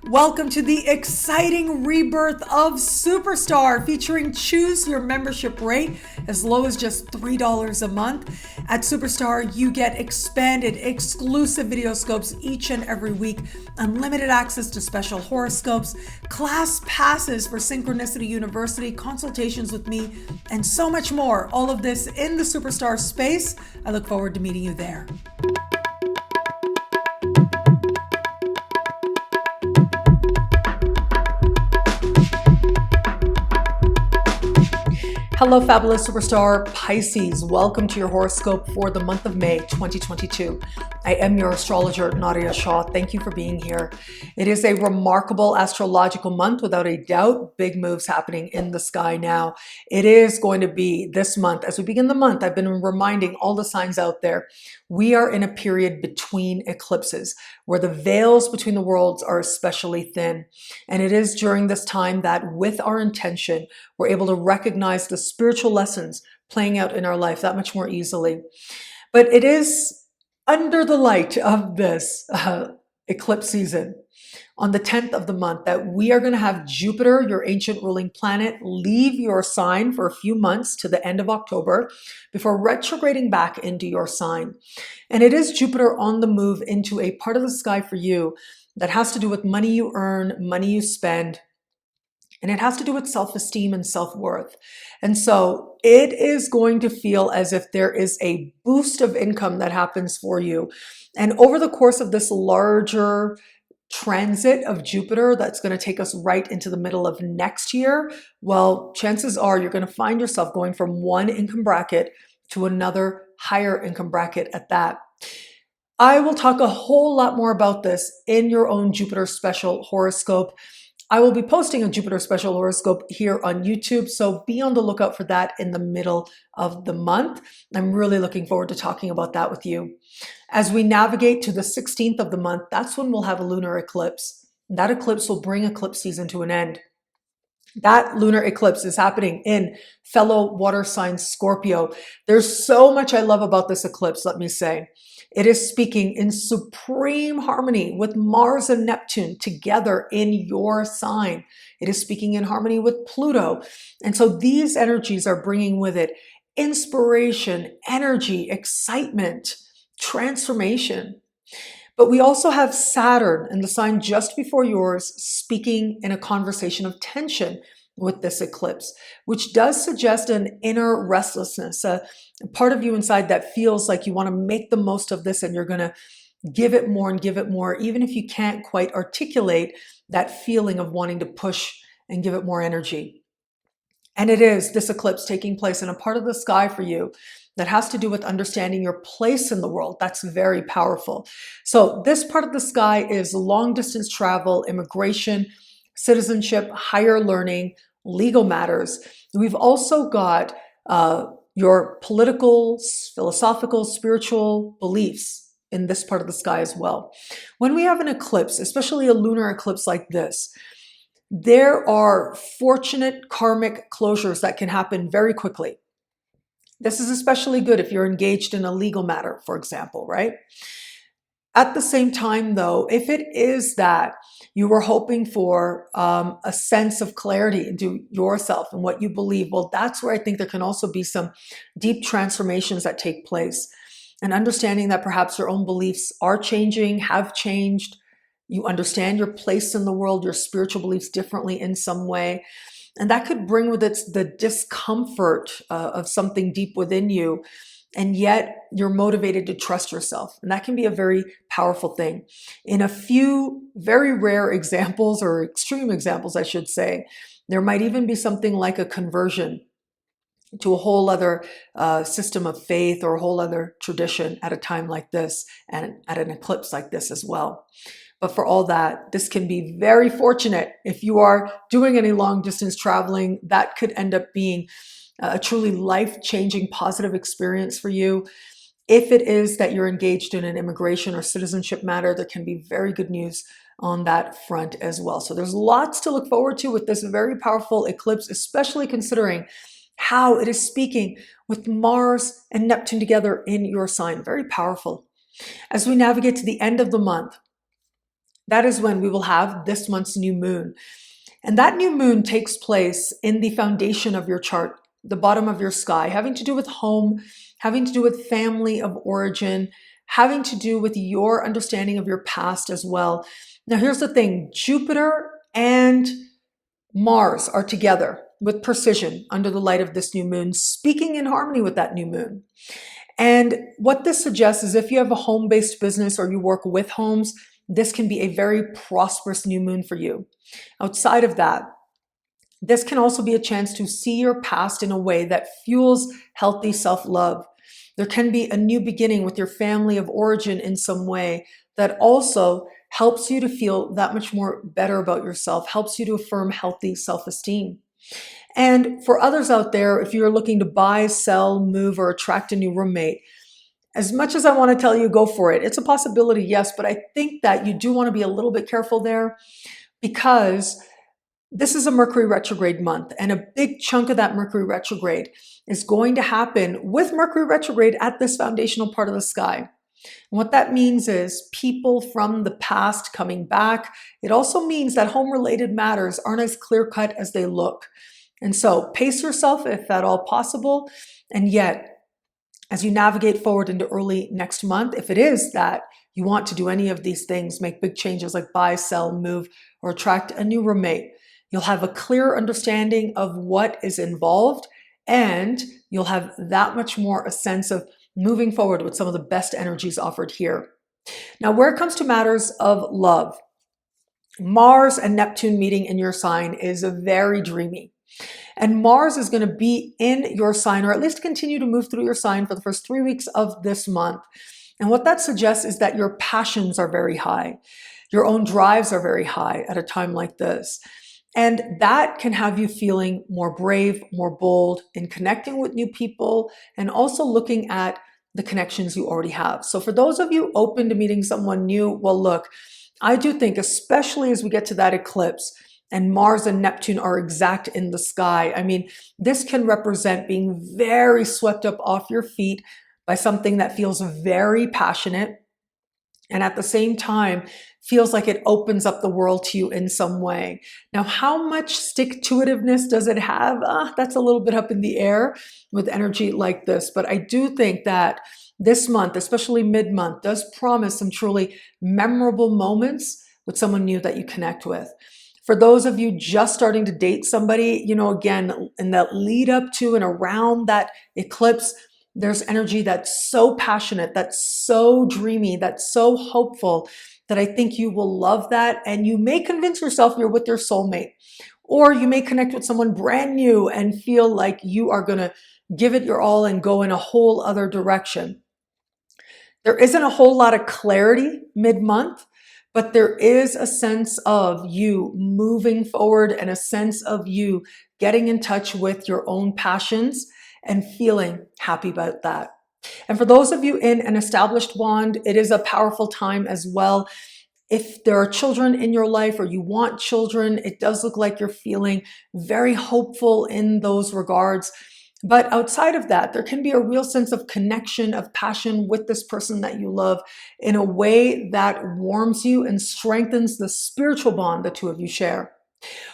Welcome to the exciting rebirth of Superstar, featuring choose your membership rate as low as just $3 a month. At Superstar, you get expanded, exclusive video scopes each and every week, unlimited access to special horoscopes, class passes for Synchronicity University, consultations with me, and so much more. All of this in the Superstar space. I look forward to meeting you there. Hello, fabulous superstar Pisces. Welcome to your horoscope for the month of May 2022. I am your astrologer, Nadiya Shah. Thank you for being here. It is a remarkable astrological month, without a doubt. Big moves happening in the sky now. It is going to be this month. As we begin the month, I've been reminding all the signs out there, we are in a period between eclipses where the veils between the worlds are especially thin. And it is during this time that, with our intention, we're able to recognize the spiritual lessons playing out in our life that much more easily. But it is under the light of this eclipse season, on the 10th of the month, that we are going to have Jupiter, your ancient ruling planet, leave your sign for a few months to the end of October before retrograding back into your sign. And it is Jupiter on the move into a part of the sky for you that has to do with money you earn, money you spend, and it has to do with self-esteem and self-worth. And so it is going to feel as if there is a boost of income that happens for you. And over the course of this larger transit of Jupiter that's going to take us right into the middle of next year, well, chances are you're going to find yourself going from one income bracket to another higher income bracket at that. I will talk a whole lot more about this in your own Jupiter special horoscope. I will be posting a Jupiter special horoscope here on YouTube, so be on the lookout for that in the middle of the month. I'm really looking forward to talking about that with you. As we navigate to the 16th of the month, that's when we'll have a lunar eclipse. That eclipse will bring eclipse season to an end. That lunar eclipse is happening in fellow water sign Scorpio. There's so much I love about this eclipse, let me say. It is speaking in supreme harmony with Mars and Neptune together in your sign. It is speaking in harmony with Pluto. And so these energies are bringing with it inspiration, energy, excitement, transformation. But we also have Saturn in the sign just before yours, speaking in a conversation of tension with this eclipse, which does suggest an inner restlessness, a part of you inside that feels like you want to make the most of this and you're going to give it more and give it more, even if you can't quite articulate that feeling of wanting to push and give it more energy. And it is this eclipse taking place in a part of the sky for you that has to do with understanding your place in the world. That's very powerful. So this part of the sky is long distance travel, immigration, citizenship, higher learning, legal matters. We've also got your political, philosophical, spiritual beliefs in this part of the sky as well. When we have an eclipse, especially a lunar eclipse like this, there are fortunate karmic closures that can happen very quickly. This is especially good if you're engaged in a legal matter, for example, right? At the same time, though, if it is that you were hoping for a sense of clarity into yourself and what you believe, well, that's where I think there can also be some deep transformations that take place. And understanding that perhaps your own beliefs are changing, have changed. You understand your place in the world, your spiritual beliefs differently in some way. And that could bring with it the discomfort of something deep within you. And yet you're motivated to trust yourself. And that can be a very powerful thing. In a few very rare examples, or extreme examples, I should say, there might even be something like a conversion to a whole other system of faith or a whole other tradition at a time like this and at an eclipse like this as well. But for all that, this can be very fortunate. If you are doing any long distance traveling, that could end up being a truly life-changing positive experience for you. If it is that you're engaged in an immigration or citizenship matter, there can be very good news on that front as well. So there's lots to look forward to with this very powerful eclipse, especially considering how it is speaking with Mars and Neptune together in your sign. Very powerful. As we navigate to the end of the month, that is when we will have this month's new moon. And that new moon takes place in the foundation of your chart, the bottom of your sky, having to do with home, having to do with family of origin, having to do with your understanding of your past as well. Now, here's the thing. Jupiter and Mars are together with precision under the light of this new moon, speaking in harmony with that new moon. And what this suggests is if you have a home-based business or you work with homes, this can be a very prosperous new moon for you. Outside of that, this can also be a chance to see your past in a way that fuels healthy self-love. There can be a new beginning with your family of origin in some way that also helps you to feel that much more better about yourself, helps you to affirm healthy self-esteem. And for others out there, if you're looking to buy, sell, move, or attract a new roommate, as much as I want to tell you, go for it. It's a possibility, yes, but I think that you do want to be a little bit careful there because this is a Mercury retrograde month, and a big chunk of that Mercury retrograde is going to happen with Mercury retrograde at this foundational part of the sky. And what that means is people from the past coming back. It also means that home-related matters aren't as clear-cut as they look. And so pace yourself if at all possible, and yet as you navigate forward into early next month, if it is that you want to do any of these things, make big changes like buy, sell, move, or attract a new roommate, you'll have a clear understanding of what is involved, and you'll have that much more a sense of moving forward with some of the best energies offered here. Now, where it comes to matters of love, Mars and Neptune meeting in your sign is very dreamy. And Mars is going to be in your sign, or at least continue to move through your sign for the first 3 weeks of this month. And what that suggests is that your passions are very high. Your own drives are very high at a time like this. And that can have you feeling more brave, more bold in connecting with new people, and also looking at the connections you already have. So for those of you open to meeting someone new, well, look, I do think, especially as we get to that eclipse, and Mars and Neptune are exact in the sky. I mean, this can represent being very swept up off your feet by something that feels very passionate, and at the same time feels like it opens up the world to you in some way. Now, how much stick-to-itiveness does it have? That's a little bit up in the air with energy like this, but I do think that this month, especially mid-month, does promise some truly memorable moments with someone new that you connect with. For those of you just starting to date somebody, you know, again, in that lead up to and around that eclipse, there's energy that's so passionate, that's so dreamy, that's so hopeful, that I think you will love that. And you may convince yourself you're with your soulmate, or you may connect with someone brand new and feel like you are going to give it your all and go in a whole other direction. There isn't a whole lot of clarity mid-month, but there is a sense of you moving forward and a sense of you getting in touch with your own passions and feeling happy about that. And for those of you in an established bond, it is a powerful time as well. If there are children in your life or you want children, it does look like you're feeling very hopeful in those regards. But outside of that, there can be a real sense of connection, of passion with this person that you love in a way that warms you and strengthens the spiritual bond the two of you share.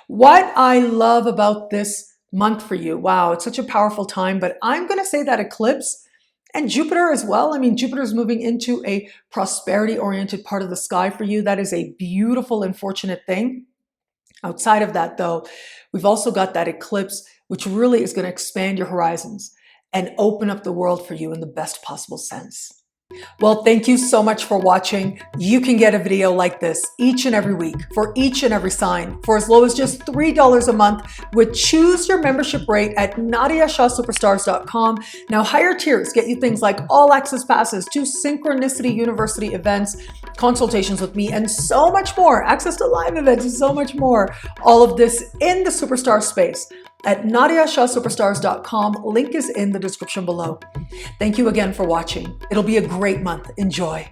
What I love about this month for you, wow, it's such a powerful time, but I'm going to say that eclipse and Jupiter as well. I mean, Jupiter is moving into a prosperity-oriented part of the sky for you. That is a beautiful and fortunate thing. Outside of that, though, we've also got that eclipse, which really is going to expand your horizons and open up the world for you in the best possible sense. Well, thank you so much for watching. You can get a video like this each and every week for each and every sign for as low as just $3 a month with choose your membership rate at NadiyaShahSuperstars.com. Now, higher tiers get you things like all access passes to Synchronicity University events, consultations with me, and so much more. Access to live events and so much more. All of this in the superstar space at NadiyaShahSuperstars.com. Link is in the description below. Thank you again for watching. It'll be a great month. Enjoy.